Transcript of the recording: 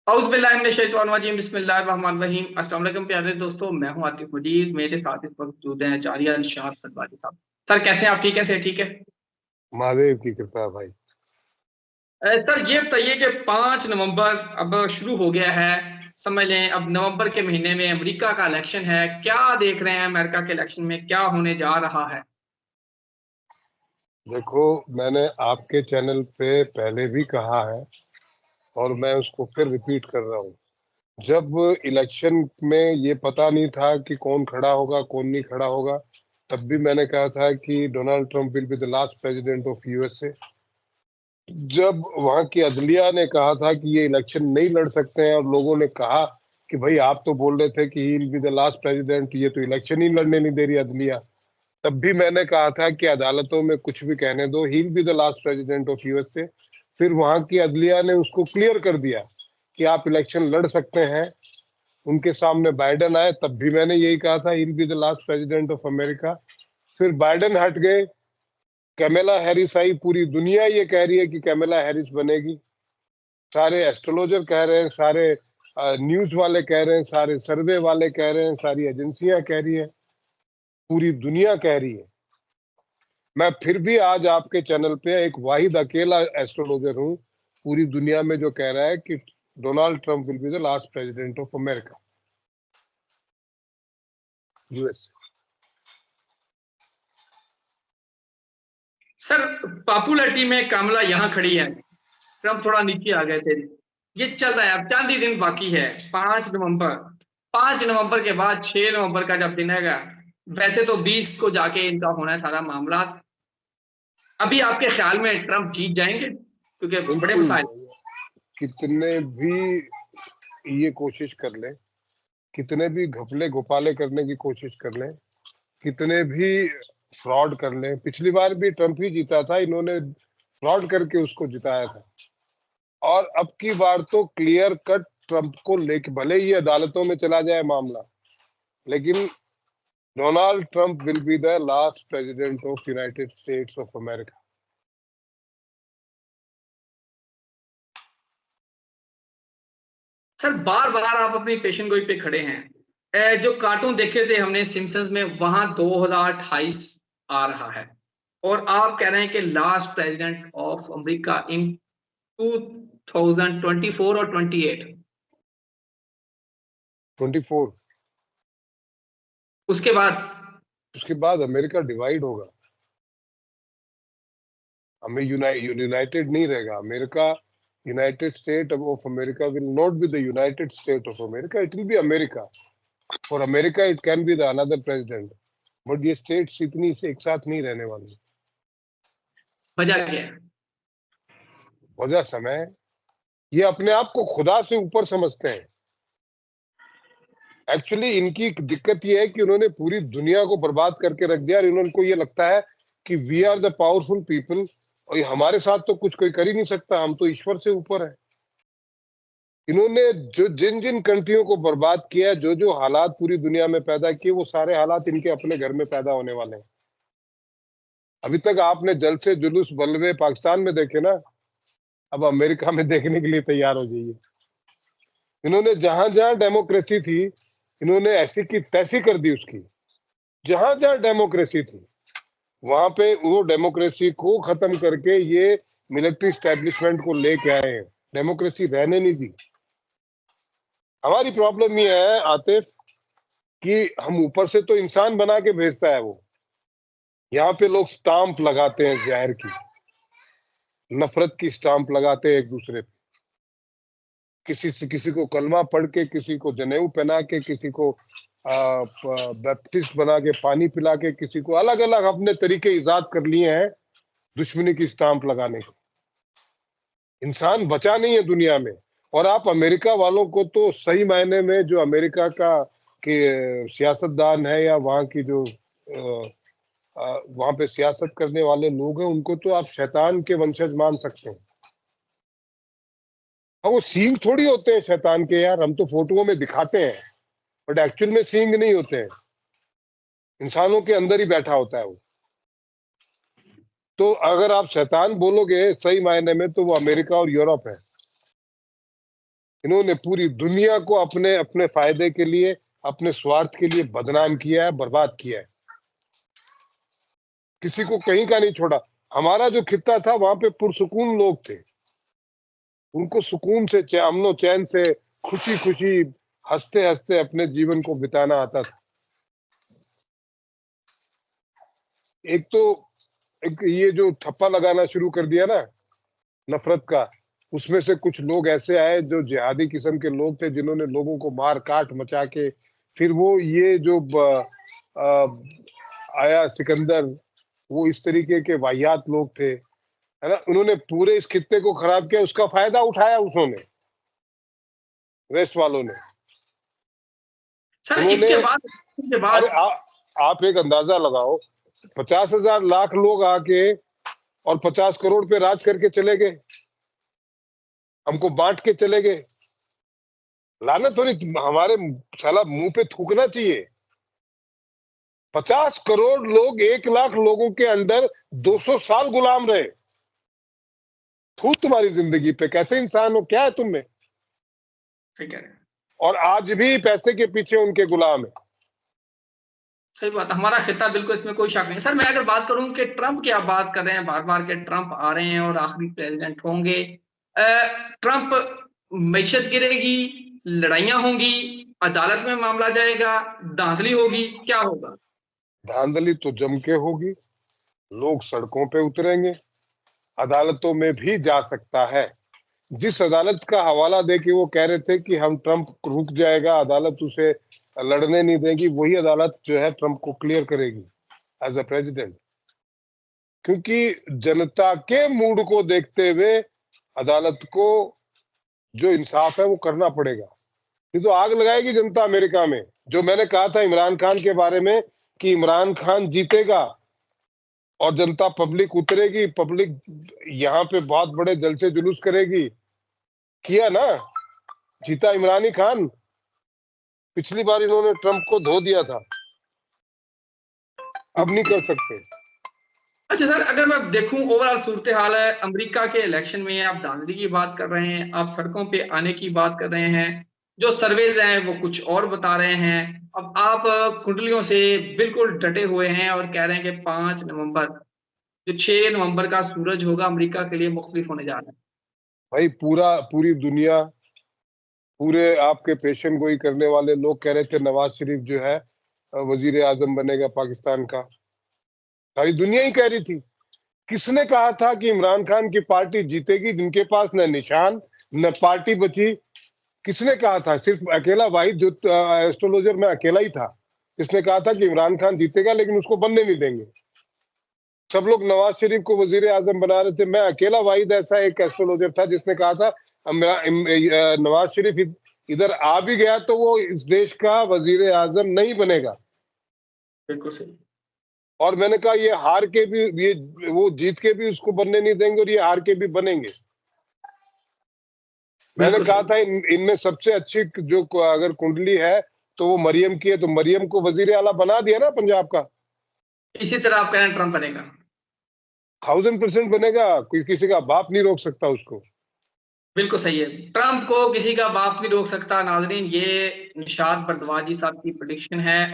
औज़ुबिल्लाहिमिनश्शैतानिर्रजीम बिस्मिल्लाहिर्रहमानिर्रहीम। अस्सलाम वालेकुम प्यारे दोस्तों, मैं हूं आतिफ मजीद। मेरे साथ इस वक्त मौजूद हैं जारिया निशात फरवादी साहब। सर कैसे हैं आप? ठीक है सर? ठीक है। महादेव की कृपा भाई। सर ये बताइए कि 5 नवंबर अब शुरू हो गया है। समझ लें अब नवंबर के महीने में अमेरिका का इलेक्शन है। क्या देख रहे हैं अमेरिका के इलेक्शन में क्या होने जा रहा है? देखो, मैंने आपके चैनल पे पहले भी कहा है और मैं उसको फिर रिपीट कर रहा हूँ। जब इलेक्शन में ये पता नहीं था कि कौन खड़ा होगा कौन नहीं खड़ा होगा, तब भी मैंने कहा था कि Donald Trump will be the last president of USA. जब वहां की अदलिया ने कहा था कि ये इलेक्शन नहीं लड़ सकते हैं और लोगों ने कहा कि भाई आप तो बोल रहे थे कि he will be the last president, ये तो इलेक्शन ही लड़ने नहीं दे रही अदलिया, तब भी मैंने कहा था कि अदालतों में कुछ भी कहने दो, he will be the last president of USA. फिर वहां की अदलिया ने उसको क्लियर कर दिया कि आप इलेक्शन लड़ सकते हैं। उनके सामने बाइडेन आए, तब भी मैंने यही कहा था, he will be the last president of America. फिर बाइडेन हट गए, कैमेला हैरिस आई, पूरी दुनिया ये कह रही है कि कैमेला हैरिस बनेगी। सारे एस्ट्रोलॉजर कह रहे हैं, सारे न्यूज वाले कह रहे हैं, सारे सर्वे वाले कह रहे हैं, सारी एजेंसियां कह रही है, पूरी दुनिया कह रही है। मैं फिर भी आज आपके चैनल पे एक वाहिद अकेला एस्ट्रोलॉजर हूं पूरी दुनिया में जो कह रहा है कि Donald Trump will be the last president of America, US. Sir popularity में कमला यहाँ खड़ी है, ट्रंप थोड़ा नीचे आ गए थे। ये चल रहा है, अब चंद ही दिन बाकी है। 5 नवंबर, 5 नवंबर के बाद 6 नवंबर का जब दिन है, वैसे तो 20 को जाके इनका होना है सारा मामला। अभी आपके ख्याल में ट्रंप जीत जाएंगे? क्योंकि बड़े बिल्कुल, मसाइल। कितने भी ये कोशिश कर ले, कितने भी घपले घोपाले करने की कोशिश कर ले, कितने भी फ्रॉड कर ले, पिछली बार भी ट्रंप ही जीता था, इन्होंने फ्रॉड करके उसको जिताया था। और अब की बार तो क्लियर कट ट्रंप को लेके, भले ही अदालतों में चला जाए मामला, लेकिन Donald Trump will be the last president of United States of America. Sir बार बार आप अपनी पेशन गोई पे खड़े हैं। जो कार्टून देखे थे हमने सिम्पसन्स में, वहां 2028 आ रहा है और आप कह रहे हैं कि last president of America in 2024 और 28। 24। उसके बाद उसके बाद अमेरिका डिवाइड होगा, हमें यूनाइटेड नहीं रहेगा America. United state of America will not be the United state of America, it will be America. For America it can be the another president, but ये स्टेट्स इतनी से एक साथ नहीं रहने वाली। वजह क्या है? वजह समय, ये अपने आप को खुदा से ऊपर समझते हैं। एक्चुअली इनकी दिक्कत ये है कि उन्होंने पूरी दुनिया को बर्बाद करके रख दिया और इनको ये लगता है कि we are the powerful people और हमारे साथ तो कुछ कोई कर ही नहीं सकता, हम तो ईश्वर से ऊपर है। इन्होंने जो जिन जिन कंट्रियों को बर्बाद किया है, जो जो हालात पूरी दुनिया में पैदा किए, वो सारे हालात इनके अपने घर में पैदा होने वाले हैं। अभी तक आपने जल से जुलूस बलवे पाकिस्तान में देखे ना, अब अमेरिका में देखने के लिए तैयार हो जाइए। इन्होंने जहां जहां डेमोक्रेसी थी, इन्होंने ऐसी की तैसी कर दी उसकी। जहां जहां डेमोक्रेसी थी वहां पे वो डेमोक्रेसी को खत्म करके ये मिलिट्री स्टैब्लिशमेंट को लेके आए हैं, डेमोक्रेसी रहने नहीं दी। हमारी प्रॉब्लम ये है आतिफ कि हम ऊपर से तो इंसान बना के भेजता है वो, यहाँ पे लोग स्टाम्प लगाते हैं जहर की, नफरत की स्टाम्प लगाते हैं एक दूसरे पे, किसी से किसी को कलमा पढ़ के, किसी को जनेऊ पहना के, किसी को बैप्टिस्ट बना के पानी पिला के, किसी को अलग अलग अपने तरीके इजाद कर लिए हैं दुश्मनी की स्टाम्प लगाने के। इंसान बचा नहीं है दुनिया में। और आप अमेरिका वालों को तो सही मायने में जो अमेरिका का के सियासतदान है या वहाँ की जो वहां पे सियासत करने वाले लोग हैं, उनको तो आप शैतान के वंशज मान सकते हैं। और वो सींग थोड़ी होते हैं शैतान के यार, हम तो फोटोओं में दिखाते हैं, बट एक्चुअल में सींग नहीं होते हैं, इंसानों के अंदर ही बैठा होता है वो। तो अगर आप शैतान बोलोगे सही मायने में, तो वो अमेरिका और यूरोप है। इन्होंने पूरी दुनिया को अपने अपने फायदे के लिए, अपने स्वार्थ के लिए बदनाम किया है, बर्बाद किया है। किसी को कहीं का नहीं छोड़ा। हमारा जो खित्ता था वहां पे पुरसुकून लोग थे, उनको सुकून से, अमनो चैन से, खुशी खुशी, हंसते हंसते अपने जीवन को बिताना आता था। एक तो ये जो थप्पा लगाना शुरू कर दिया ना नफरत का, उसमें से कुछ लोग ऐसे आए जो जिहादी किस्म के लोग थे, जिन्होंने लोगों को मार काट मचा के, फिर वो ये जो आया सिकंदर, वो इस तरीके के वाहियात लोग थे, है ना, उन्होंने पूरे इस खित्ते को खराब किया। उसका फायदा उठाया उन्होंने, वेस्ट वालों ने। सर उन्होंने इसके बाद अरे आप एक अंदाजा लगाओ, 50,000 लाख लोग आके और 50 करोड़ पे राज करके चले गए, हमको बांट के चले गए। लानत थोड़ी, हमारे साला मुंह पे थूकना चाहिए। 50 करोड़ लोग 1 लाख लोगों के अंदर 200 साल गुलाम रहे। थू तुम्हारी जिंदगी पे, कैसे इंसान हो, क्या है तुम में? ठीक है, और आज भी पैसे के पीछे उनके गुलाम है। सही बात। हमारा खिता बिल्कुल, इसमें कोई शक नहीं। सर मैं अगर बात करूं कि ट्रंप की आप बात कर रहे हैं, बार बार के ट्रंप आ रहे हैं और आखिरी प्रेसिडेंट होंगे, ट्रंप, मैशत गिरेगी, लड़ाइयां होंगी, अदालत में मामला जाएगा, धांधली होगी, क्या होगा? धांधली तो जम के होगी, लोग सड़कों पे उतरेंगे, अदालतों में भी जा सकता है। जिस अदालत का हवाला दे के वो कह रहे थे कि हम ट्रंप रुक जाएगा, अदालत उसे लड़ने नहीं देगी, वही अदालत जो है ट्रंप को क्लियर करेगी एज अ प्रेसिडेंट। क्योंकि जनता के मूड को देखते हुए अदालत को जो इंसाफ है वो करना पड़ेगा। ये तो आग लगाएगी जनता अमेरिका में। जो मैंने कहा था इमरान खान के बारे में कि इमरान खान जीतेगा और जनता, पब्लिक उतरेगी, पब्लिक यहाँ पे बहुत बड़े जलसे जुलूस करेगी, किया ना, जीता इमरानी खान। पिछली बार इन्होंने ट्रंप को धो दिया था, अब नहीं कर सकते। अच्छा सर, अगर मैं देखूं ओवरऑल सूरत हाल है अमेरिका के इलेक्शन में, आप धांधली की बात कर रहे हैं, आप सड़कों पे आने की बात कर रहे हैं, जो सर्वेज हैं वो कुछ और बता रहे हैं, अब आप कुंडलियों से बिल्कुल डटे हुए हैं और कह रहे हैं कि 5 नवंबर, जो 6 नवंबर का सूरज होगा अमेरिका के लिए मुख्तलिफ होने जा रहा है। भाई पूरी दुनिया, पूरे आपके पेशन गोई करने वाले लोग कह रहे थे नवाज शरीफ जो है वजीर आजम बनेगा पाकिस्तान का। सारी दुनिया ही कह रही थी। किसने कहा था कि इमरान खान की पार्टी जीतेगी, जिनके पास न निशान न पार्टी बची? किसने कहा था? सिर्फ अकेला वाहिद जो एस्ट्रोलॉजर में अकेला ही था जिसने कहा था कि इमरान खान जीतेगा, लेकिन उसको बनने नहीं देंगे। सब लोग नवाज शरीफ को वजीर आजम बना रहे थे। मैं अकेला वाहिद ऐसा एक एस्ट्रोलॉजर था जिसने कहा था नवाज शरीफ इधर आ भी गया तो वो इस देश का वजीर आजम नहीं बनेगा। बिल्कुल सही। और मैंने कहा ये हार के भी, ये वो जीत के भी उसको बनने नहीं देंगे और ये हार के भी बनेंगे। मैंने कहा था इनमें सबसे अच्छी जो अगर कुंडली है तो वो मरियम की है, तो मरियम को वजीर आला बना दिया ना पंजाब का। इसी तरह आप कह रहे हैं ट्रंप बनेगा? 1000% बनेगा, कोई किसी का बाप नहीं रोक सकता उसको। बिल्कुल सही है, ट्रंप को किसी का बाप नहीं रोक सकता। नाजरीन, ये निशात बरदवाजी साहब की प्रेडिक्शन है।